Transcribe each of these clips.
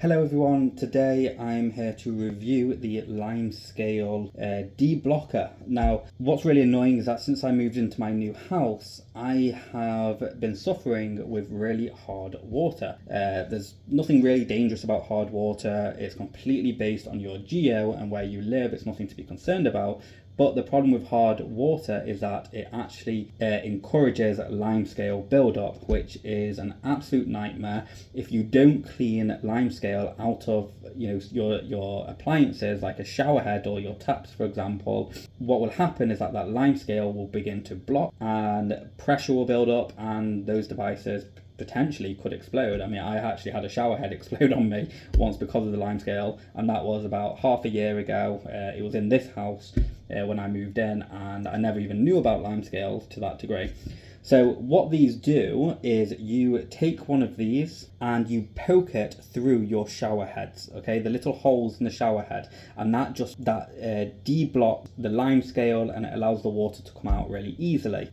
Hello everyone, today I'm here to review the Limescale Deblocker. Now, what's really annoying is that since I moved into my new house, I have been suffering with really hard water. There's nothing really dangerous about hard water. It's completely based on your geo and where you live. It's nothing to be concerned about. But the problem with hard water is that it actually encourages limescale buildup, which is an absolute nightmare. If you don't clean limescale out of your appliances like a shower head or your taps, for example, what will happen is that limescale will begin to block and pressure will build up, and those devices potentially could explode. I mean, I actually had a shower head explode on me once because of the limescale, and that was about half a year ago. It was in this house when I moved in, and I never even knew about limescale to that degree. So what these do is you take one of these and you poke it through your shower heads, okay, the little holes in the shower head, and that deblocks the limescale and it allows the water to come out really easily.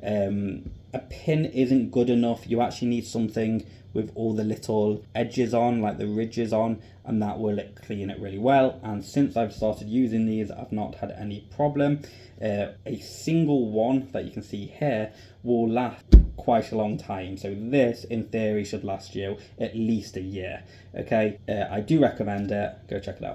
A pin isn't good enough. You actually need something with all the little edges on, like the ridges on, and that will clean it really well. And since I've started using these, I've not had any problem. A single one that you can see here will last quite a long time, so this in theory should last you at least a year. Okay, I do recommend it. Go check it out.